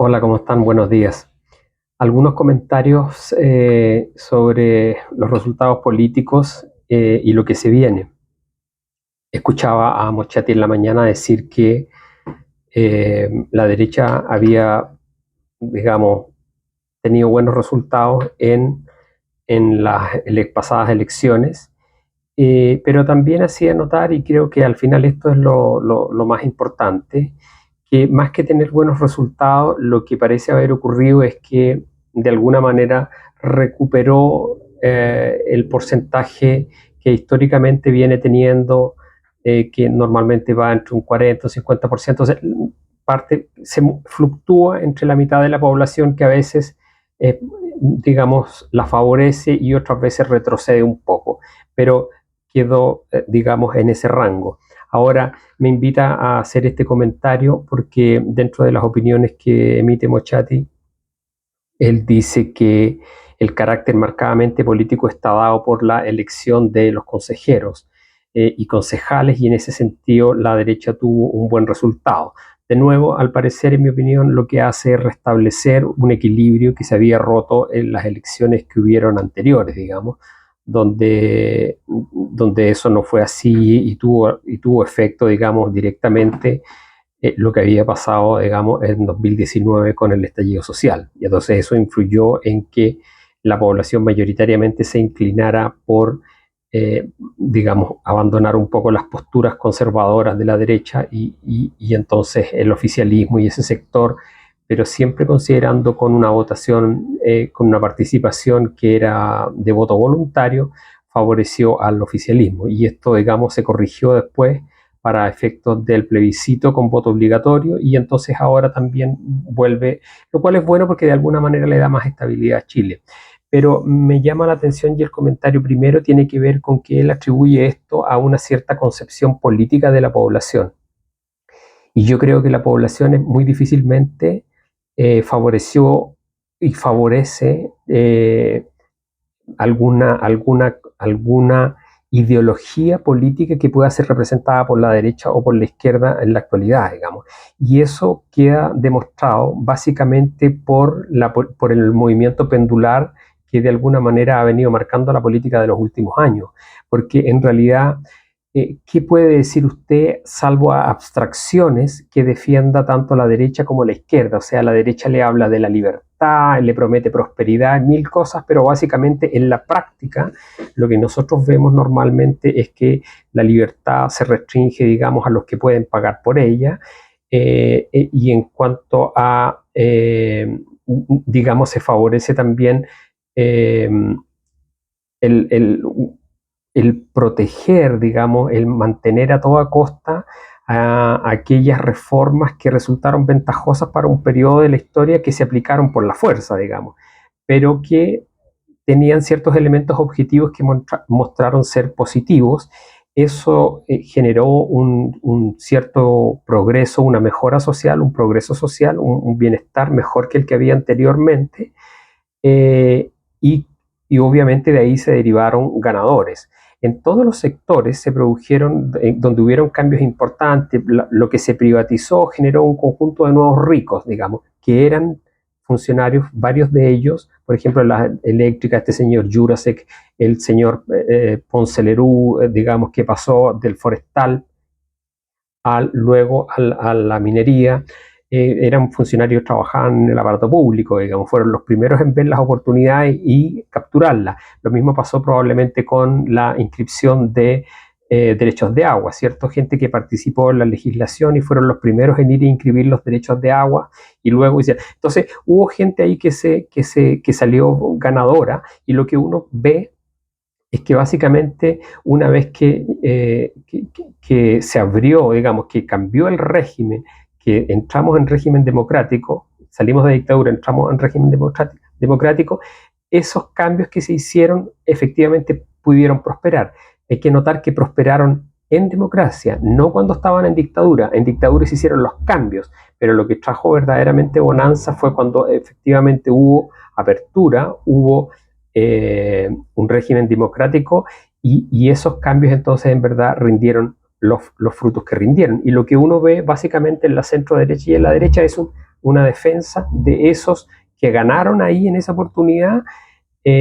Hola, ¿cómo están? Buenos días. Algunos comentarios sobre los resultados políticos y lo que se viene. Escuchaba a Moschetti en la mañana decir que la derecha había, digamos, tenido buenos resultados en las pasadas elecciones, pero también hacía notar, y creo que al final esto es lo más importante, que más que tener buenos resultados, lo que parece haber ocurrido es que de alguna manera recuperó el porcentaje que históricamente viene teniendo, que normalmente va entre un 40 o 50%. O sea, se fluctúa entre la mitad de la población que a veces, digamos, la favorece y otras veces retrocede un poco, pero quedó, digamos, en ese rango. Ahora me invita a hacer este comentario porque dentro de las opiniones que emite Moschetti, él dice que el carácter marcadamente político está dado por la elección de los consejeros y concejales, y en ese sentido la derecha tuvo un buen resultado. De nuevo, al parecer, en mi opinión, lo que hace es restablecer un equilibrio que se había roto en las elecciones que hubieron anteriores, digamos, donde eso no fue así y tuvo efecto, digamos, directamente lo que había pasado, digamos, en 2019 con el estallido social. Y entonces eso influyó en que la población mayoritariamente se inclinara por, digamos, abandonar un poco las posturas conservadoras de la derecha y entonces el oficialismo y ese sector, pero siempre considerando con una votación, con una participación que era de voto voluntario, favoreció al oficialismo. Y esto, digamos, se corrigió después para efectos del plebiscito con voto obligatorio, y entonces ahora también vuelve, lo cual es bueno porque de alguna manera le da más estabilidad a Chile. Pero me llama la atención, y el comentario primero tiene que ver con que él atribuye esto a una cierta concepción política de la población. Y yo creo que la población es muy difícilmente favoreció y favorece alguna ideología política que pueda ser representada por la derecha o por la izquierda en la actualidad, digamos. Y eso queda demostrado básicamente por el movimiento pendular que de alguna manera ha venido marcando la política de los últimos años. Porque en realidad, ¿qué puede decir usted salvo a abstracciones que defienda tanto la derecha como la izquierda? O sea, la derecha le habla de la libertad, le promete prosperidad, mil cosas, pero básicamente en la práctica lo que nosotros vemos normalmente es que la libertad se restringe, digamos, a los que pueden pagar por ella, y en cuanto a, digamos, se favorece también eh, el, el el proteger, digamos, el mantener a toda costa a aquellas reformas que resultaron ventajosas para un periodo de la historia que se aplicaron por la fuerza, digamos, pero que tenían ciertos elementos objetivos que mostraron ser positivos. Eso generó un cierto progreso, una mejora social, un progreso social, un bienestar mejor que el que había anteriormente, eh, y, y obviamente de ahí se derivaron ganadores. En todos los sectores se produjeron, donde hubieron cambios importantes, lo que se privatizó generó un conjunto de nuevos ricos, digamos, que eran funcionarios, varios de ellos, por ejemplo, la eléctrica, este señor Jurasek, el señor Ponce Lerú, digamos, que pasó del forestal luego a la minería. Eran funcionarios que trabajaban en el aparato público, digamos, fueron los primeros en ver las oportunidades y capturarlas. Lo mismo pasó probablemente con la inscripción de derechos de agua, ¿cierto? Gente que participó en la legislación y fueron los primeros en ir a inscribir los derechos de agua y luego entonces hubo gente ahí que salió ganadora, y lo que uno ve es que básicamente una vez que se abrió, digamos, que cambió el régimen, que entramos en régimen democrático, salimos de dictadura, entramos en régimen democrático, esos cambios que se hicieron efectivamente pudieron prosperar. Hay que notar que prosperaron en democracia, no cuando estaban en dictadura. En dictadura se hicieron los cambios, pero lo que trajo verdaderamente bonanza fue cuando efectivamente hubo apertura, hubo un régimen democrático, y esos cambios entonces en verdad rindieron los frutos que rindieron. Y lo que uno ve básicamente en la centro derecha y en la derecha es un una defensa de esos que ganaron ahí en esa oportunidad,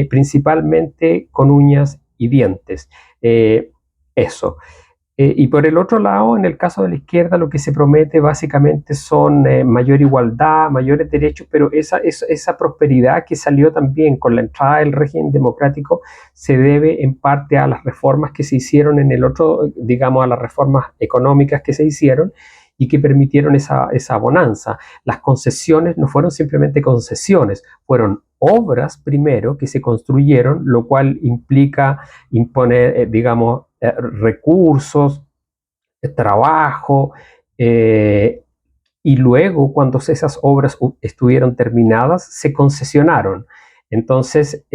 principalmente con uñas y dientes. Eso. Y por el otro lado, en el caso de la izquierda, lo que se promete básicamente son mayor igualdad, mayores derechos, pero esa prosperidad que salió también con la entrada del régimen democrático se debe en parte a las reformas que se hicieron en el otro, digamos, a las reformas económicas que se hicieron y que permitieron esa bonanza. Las concesiones no fueron simplemente concesiones, fueron obras primero que se construyeron, lo cual implica imponer, digamos, recursos, trabajo, y luego cuando esas obras estuvieron terminadas, se concesionaron. Entonces,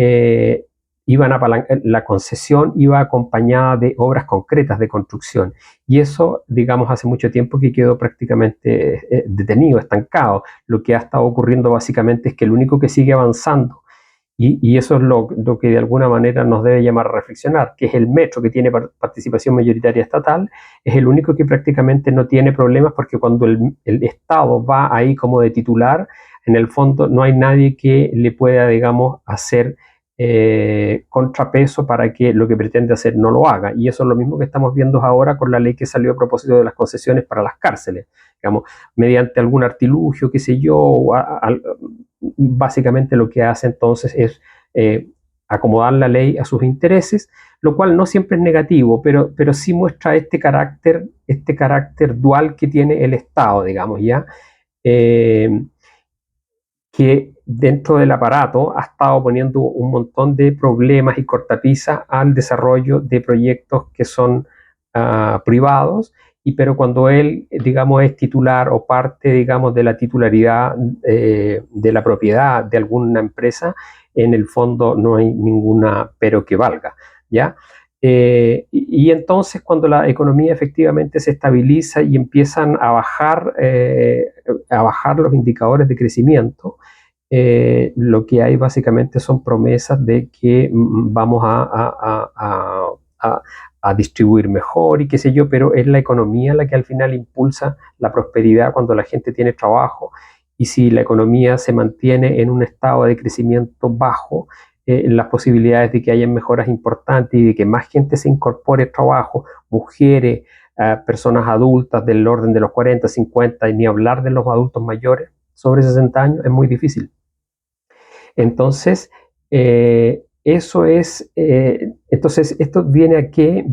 la concesión iba acompañada de obras concretas de construcción. Y eso, digamos, hace mucho tiempo que quedó prácticamente detenido, estancado. Lo que ha estado ocurriendo básicamente es que el único que sigue avanzando, y eso es lo que de alguna manera nos debe llamar a reflexionar, que es el metro, que tiene participación mayoritaria estatal, es el único que prácticamente no tiene problemas, porque cuando el Estado va ahí como de titular, en el fondo no hay nadie que le pueda, digamos, hacer contrapeso para que lo que pretende hacer no lo haga. Y eso es lo mismo que estamos viendo ahora con la ley que salió a propósito de las concesiones para las cárceles, digamos, mediante algún artilugio, qué sé yo, básicamente lo que hace entonces es acomodar la ley a sus intereses, lo cual no siempre es negativo, pero sí muestra este carácter dual que tiene el Estado, digamos, ¿ya? Que dentro del aparato ha estado poniendo un montón de problemas y cortapisas al desarrollo de proyectos que son privados, pero cuando él, digamos, es titular o parte, digamos, de la titularidad de la propiedad de alguna empresa, en el fondo no hay ninguna pero que valga, ¿ya? Y entonces cuando la economía efectivamente se estabiliza y empiezan a bajar los indicadores de crecimiento, lo que hay básicamente son promesas de que vamos a distribuir mejor y qué sé yo, pero es la economía la que al final impulsa la prosperidad cuando la gente tiene trabajo, y si la economía se mantiene en un estado de crecimiento bajo, las posibilidades de que haya mejoras importantes y de que más gente se incorpore al trabajo, mujeres, personas adultas del orden de los 40, 50, y ni hablar de los adultos mayores sobre 60 años, es muy difícil. Entonces, entonces esto viene a que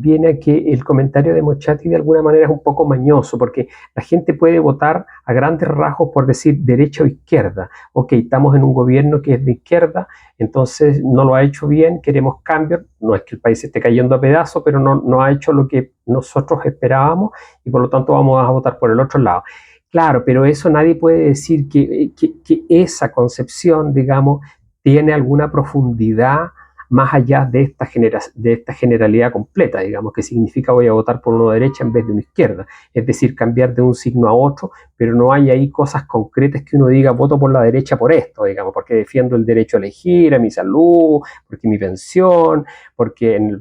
el comentario de Mochati de alguna manera es un poco mañoso, porque la gente puede votar a grandes rasgos por decir derecha o izquierda. Ok, estamos en un gobierno que es de izquierda, entonces no lo ha hecho bien, queremos cambios. No es que el país esté cayendo a pedazos, pero no ha hecho lo que nosotros esperábamos y por lo tanto vamos a votar por el otro lado. Claro, pero eso nadie puede decir que esa concepción, digamos, tiene alguna profundidad más allá de esta generalidad completa, digamos, que significa voy a votar por una derecha en vez de una izquierda. Es decir, cambiar de un signo a otro, pero no hay ahí cosas concretas que uno diga voto por la derecha por esto, digamos, porque defiendo el derecho a elegir, a mi salud, porque mi pensión, porque...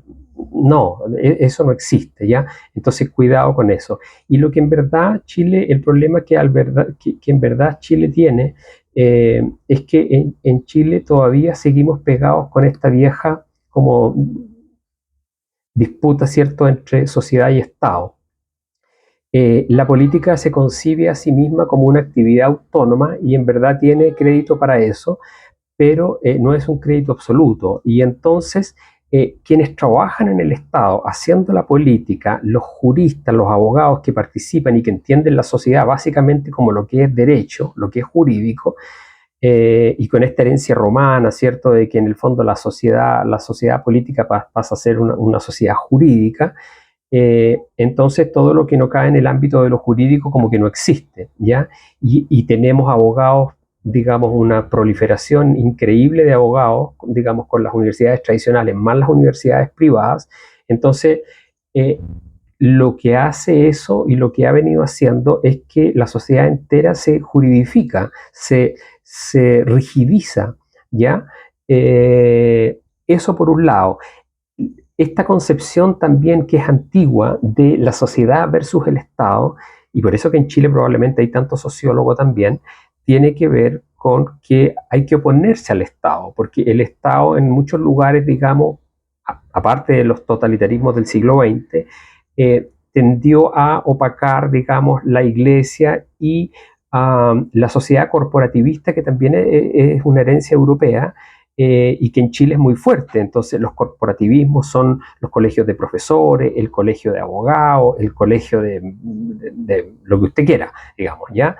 No, eso no existe, ¿ya? Entonces, cuidado con eso. Y lo que en verdad Chile, el problema que en verdad Chile tiene, es que en Chile todavía seguimos pegados con esta vieja como disputa, ¿cierto?, entre sociedad y Estado. La política se concibe a sí misma como una actividad autónoma y en verdad tiene crédito para eso, pero no es un crédito absoluto. Y entonces, quienes trabajan en el Estado haciendo la política, los juristas, los abogados que participan y que entienden la sociedad básicamente como lo que es derecho, lo que es jurídico, y con esta herencia romana, ¿cierto?, de que en el fondo la sociedad política pasa a ser una sociedad jurídica. Entonces todo lo que no cae en el ámbito de lo jurídico como que no existe, ¿ya? Y tenemos abogados, digamos, una proliferación increíble de abogados, digamos, con las universidades tradicionales, más las universidades privadas. Entonces, lo que hace eso y lo que ha venido haciendo es que la sociedad entera se juridifica, se rigidiza, ¿ya? Eso por un lado. Esta concepción también que es antigua de la sociedad versus el Estado, y por eso que en Chile probablemente hay tanto sociólogo también, tiene que ver con que hay que oponerse al Estado, porque el Estado en muchos lugares, digamos, aparte de los totalitarismos del siglo XX, tendió a opacar, digamos, la iglesia y la sociedad corporativista, que también es una herencia europea, y que en Chile es muy fuerte. Entonces los corporativismos son los colegios de profesores, el colegio de abogados, el colegio de lo que usted quiera, digamos, ¿ya?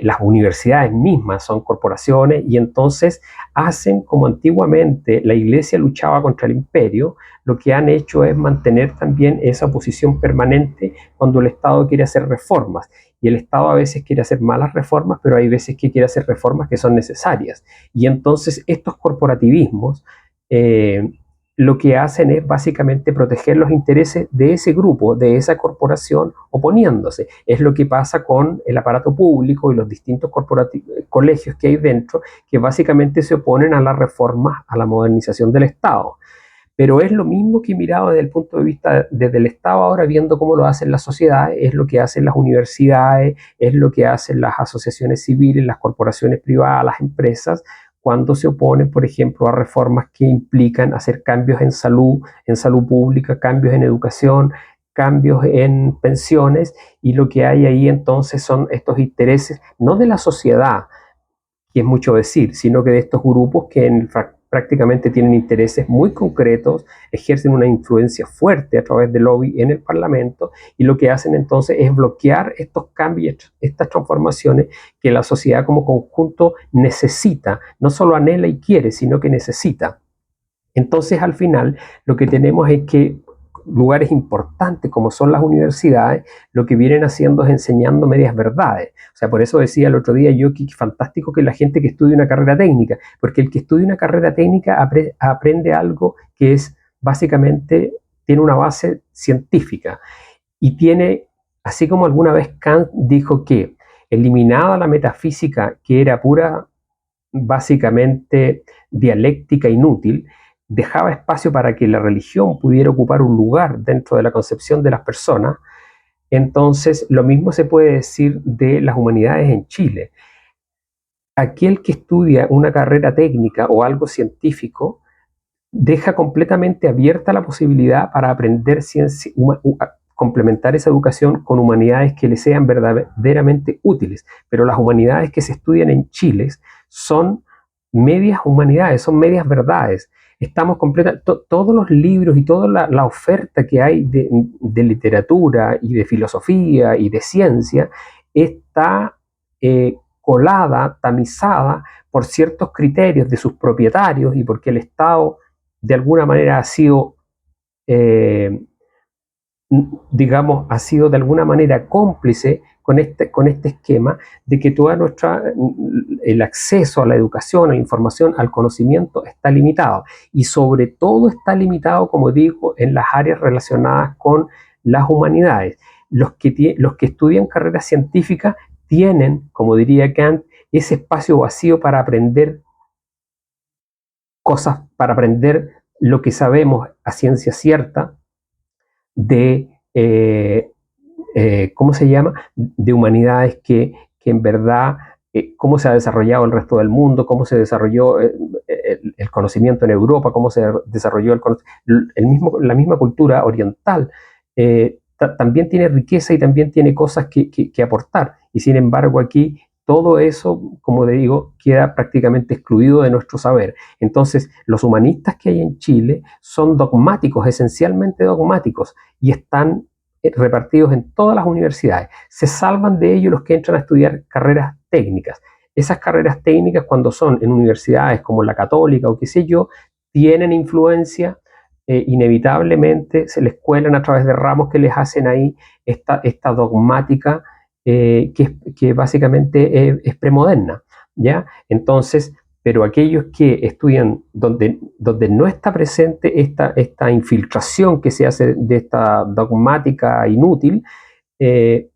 Las universidades mismas son corporaciones y entonces hacen como antiguamente la iglesia luchaba contra el imperio, lo que han hecho es mantener también esa oposición permanente cuando el Estado quiere hacer reformas. Y el Estado a veces quiere hacer malas reformas, pero hay veces que quiere hacer reformas que son necesarias. Y entonces estos corporativismos lo que hacen es básicamente proteger los intereses de ese grupo, de esa corporación, oponiéndose. Es lo que pasa con el aparato público y los distintos colegios que hay dentro, que básicamente se oponen a las reformas, a la modernización del Estado. Pero es lo mismo que mirado desde el punto de vista desde el Estado, ahora viendo cómo lo hacen las sociedades, es lo que hacen las universidades, es lo que hacen las asociaciones civiles, las corporaciones privadas, las empresas, cuando se oponen, por ejemplo, a reformas que implican hacer cambios en salud pública, cambios en educación, cambios en pensiones, y lo que hay ahí entonces son estos intereses, no de la sociedad, que es mucho decir, sino que de estos grupos que prácticamente tienen intereses muy concretos, ejercen una influencia fuerte a través del lobby en el Parlamento, y lo que hacen entonces es bloquear estos cambios, estas transformaciones que la sociedad como conjunto necesita, no solo anhela y quiere, sino que necesita. Entonces, al final, lo que tenemos es que lugares importantes como son las universidades, lo que vienen haciendo es enseñando medias verdades. O sea, por eso decía el otro día yo que es fantástico que la gente que estudia una carrera técnica, porque el que estudia una carrera técnica aprende algo que es básicamente, tiene una base científica y tiene, así como alguna vez Kant dijo que eliminada la metafísica, que era pura, básicamente, dialéctica inútil, dejaba espacio para que la religión pudiera ocupar un lugar dentro de la concepción de las personas. Entonces, lo mismo se puede decir de las humanidades en Chile. Aquel que estudia una carrera técnica o algo científico deja completamente abierta la posibilidad para aprender ciencia, complementar esa educación con humanidades que le sean verdaderamente útiles. Pero las humanidades que se estudian en Chile son medias humanidades, son medias verdades. Estamos todos los libros y toda la oferta que hay de literatura y de filosofía y de ciencia está colada, tamizada por ciertos criterios de sus propietarios y porque el Estado de alguna manera ha sido, digamos, ha sido de alguna manera cómplice con este esquema de que el acceso a la educación, a la información, al conocimiento está limitado. Y sobre todo está limitado, como digo, en las áreas relacionadas con las humanidades. Los que estudian carreras científicas tienen, como diría Kant, ese espacio vacío para aprender cosas, para aprender lo que sabemos a ciencia cierta de, ¿cómo se llama? De humanidades que en verdad, cómo se ha desarrollado el resto del mundo, cómo se desarrolló el conocimiento en Europa, cómo se desarrolló la misma cultura oriental. También tiene riqueza y también tiene cosas que aportar. Y sin embargo aquí todo eso, como te digo, queda prácticamente excluido de nuestro saber. Entonces, los humanistas que hay en Chile son dogmáticos, esencialmente dogmáticos, y están repartidos en todas las universidades. Se salvan de ello los que entran a estudiar carreras técnicas. Esas carreras técnicas, cuando son en universidades como la Católica o qué sé yo, tienen influencia, inevitablemente se les cuelan a través de ramos que les hacen ahí esta dogmática, que básicamente es premoderna, ¿ya? Entonces, pero aquellos que estudian donde no está presente esta infiltración que se hace de esta dogmática inútil,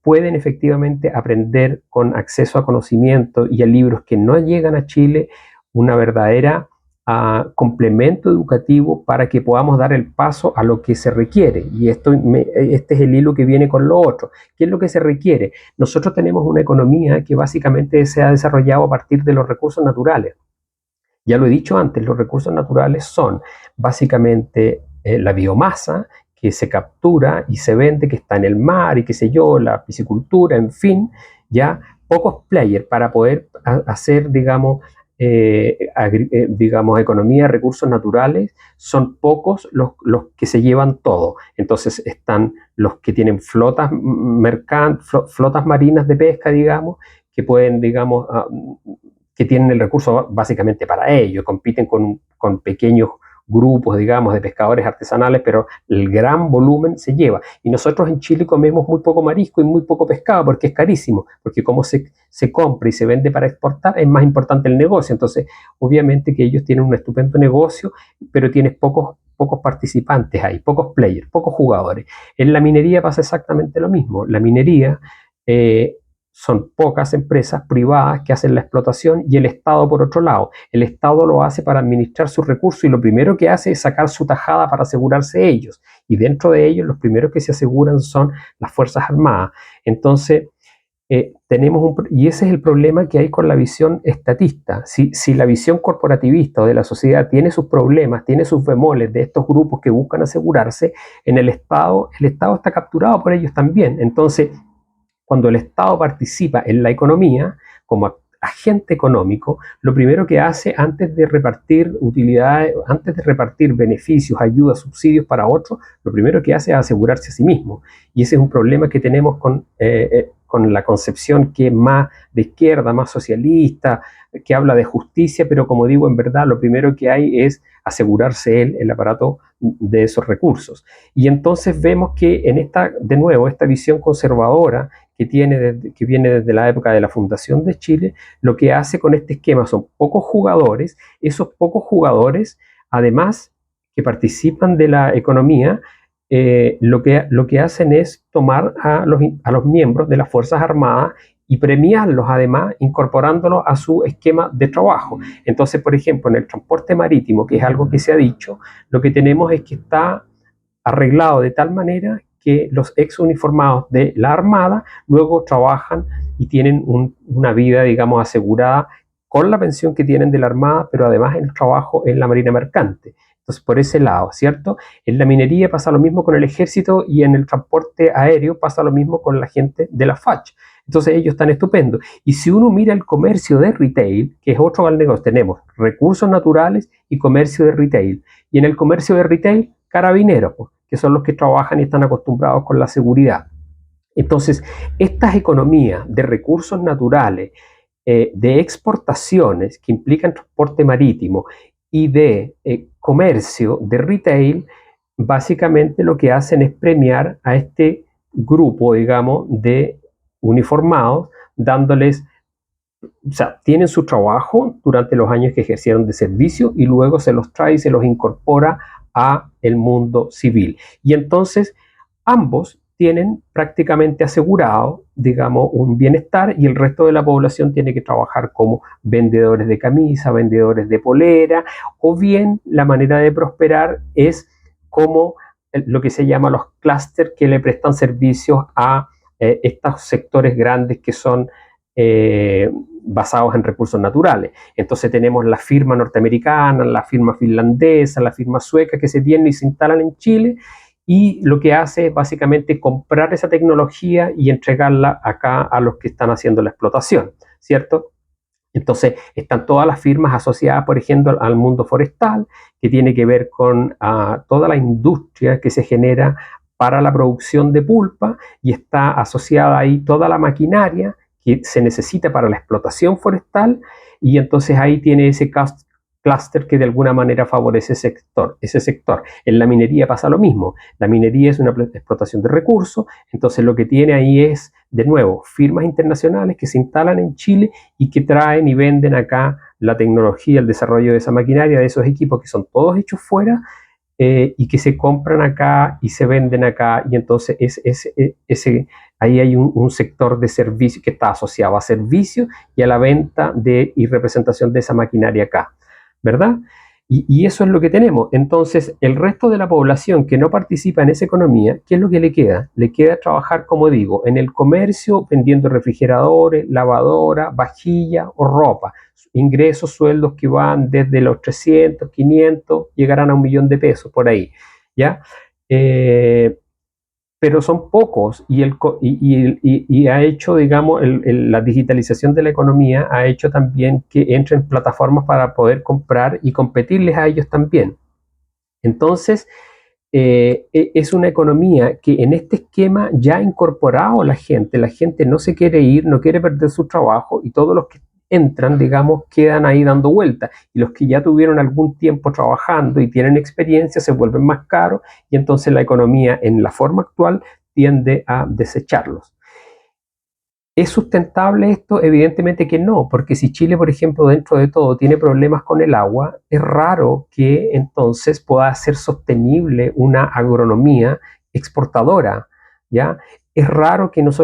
pueden efectivamente aprender con acceso a conocimiento y a libros que no llegan a Chile una verdadera complemento educativo para que podamos dar el paso a lo que se requiere. Y este es el hilo que viene con lo otro. ¿Qué es lo que se requiere? Nosotros tenemos una economía que básicamente se ha desarrollado a partir de los recursos naturales. Ya lo he dicho antes, los recursos naturales son básicamente la biomasa que se captura y se vende, que está en el mar y qué sé yo, la piscicultura, en fin, ya pocos players para poder hacer, digamos, economía de recursos naturales, son pocos los que se llevan todo. Entonces están los que tienen flotas marinas de pesca, digamos, que pueden, digamos, que tienen el recurso básicamente para ello, compiten con pequeños grupos, digamos, de pescadores artesanales, pero el gran volumen se lleva. Y nosotros en Chile comemos muy poco marisco y muy poco pescado porque es carísimo, porque como se compra y se vende para exportar, es más importante el negocio. Entonces, obviamente que ellos tienen un estupendo negocio, pero tienes pocos participantes ahí, pocos players, pocos jugadores. En la minería pasa exactamente lo mismo. La minería son pocas empresas privadas que hacen la explotación y el Estado por otro lado. El Estado lo hace para administrar sus recursos y lo primero que hace es sacar su tajada para asegurarse ellos. Y dentro de ellos los primeros que se aseguran son las Fuerzas Armadas. Entonces, y ese es el problema que hay con la visión estatista. Si la visión corporativista o de la sociedad tiene sus problemas, tiene sus bemoles de estos grupos que buscan asegurarse, en el Estado está capturado por ellos también. Entonces, cuando el Estado participa en la economía como agente económico, lo primero que hace antes de repartir utilidades, antes de repartir beneficios, ayudas, subsidios para otros, lo primero que hace es asegurarse a sí mismo. Y ese es un problema que tenemos con la concepción que es más de izquierda, más socialista, que habla de justicia, pero como digo, en verdad lo primero que hay es asegurarse el aparato de esos recursos. Y entonces vemos que en esta visión conservadora que viene desde la época de la fundación de Chile, lo que hace con este esquema son pocos jugadores. Esos pocos jugadores, además que participan de la economía, lo que hacen es tomar a los miembros de las Fuerzas Armadas y premiarlos, además, incorporándolos a su esquema de trabajo. Entonces, por ejemplo, en el transporte marítimo, que es algo que se ha dicho, lo que tenemos es que está arreglado de tal manera que los ex uniformados de la Armada luego trabajan y tienen una vida, digamos, asegurada con la pensión que tienen de la Armada, pero además el trabajo en la Marina Mercante. Entonces, por ese lado, ¿cierto? En la minería pasa lo mismo con el ejército y en el transporte aéreo pasa lo mismo con la gente de la FACH. Entonces ellos están estupendos. Y si uno mira el comercio de retail, que es otro gran negocio, tenemos recursos naturales y comercio de retail. Y en el comercio de retail, carabineros, que son los que trabajan y están acostumbrados con la seguridad. Entonces, estas economías de recursos naturales, de exportaciones que implican transporte marítimo y de comercio de retail, básicamente lo que hacen es premiar a este grupo, digamos, de uniformados, dándoles, o sea, tienen su trabajo durante los años que ejercieron de servicio y luego se los trae y se los incorpora a el mundo civil. Y entonces ambos tienen prácticamente asegurado, digamos, un bienestar y el resto de la población tiene que trabajar como vendedores de camisa, vendedores de polera, o bien la manera de prosperar es como lo que se llama los clústeres que le prestan servicios a estos sectores grandes que son basados en recursos naturales. Entonces tenemos la firma norteamericana, la firma finlandesa, la firma sueca que se vienen y se instalan en Chile y lo que hace es básicamente comprar esa tecnología y entregarla acá a los que están haciendo la explotación, ¿cierto? Entonces están todas las firmas asociadas, por ejemplo, al mundo forestal, que tiene que ver con toda la industria que se genera para la producción de pulpa y está asociada ahí toda la maquinaria que se necesita para la explotación forestal y entonces ahí tiene ese clúster que de alguna manera favorece ese sector. En la minería pasa lo mismo. La minería es una explotación de recursos, entonces lo que tiene ahí es, de nuevo, firmas internacionales que se instalan en Chile y que traen y venden acá la tecnología, el desarrollo de esa maquinaria, de esos equipos que son todos hechos fuera, y que se compran acá y se venden acá, y entonces ahí hay un sector de servicio que está asociado a servicios y a la venta y representación de esa maquinaria acá, ¿verdad? Y eso es lo que tenemos. Entonces, el resto de la población que no participa en esa economía, ¿qué es lo que le queda? Le queda trabajar, como digo, en el comercio, vendiendo refrigeradores, lavadora, vajilla o ropa. Ingresos, sueldos que van desde los 300, 500, llegarán a 1.000.000 de pesos, por ahí, ¿ya? Pero son pocos y ha hecho, digamos, la digitalización de la economía ha hecho también que entren plataformas para poder comprar y competirles a ellos también. Entonces, es una economía que en este esquema ya ha incorporado a la gente no se quiere ir, no quiere perder su trabajo y todos los que entran, digamos, quedan ahí dando vueltas y los que ya tuvieron algún tiempo trabajando y tienen experiencia se vuelven más caros y entonces la economía en la forma actual tiende a desecharlos. ¿Es sustentable esto? Evidentemente que no, porque si Chile, por ejemplo, dentro de todo tiene problemas con el agua, es raro que entonces pueda ser sostenible una agronomía exportadora, ¿ya? Es raro que nosotros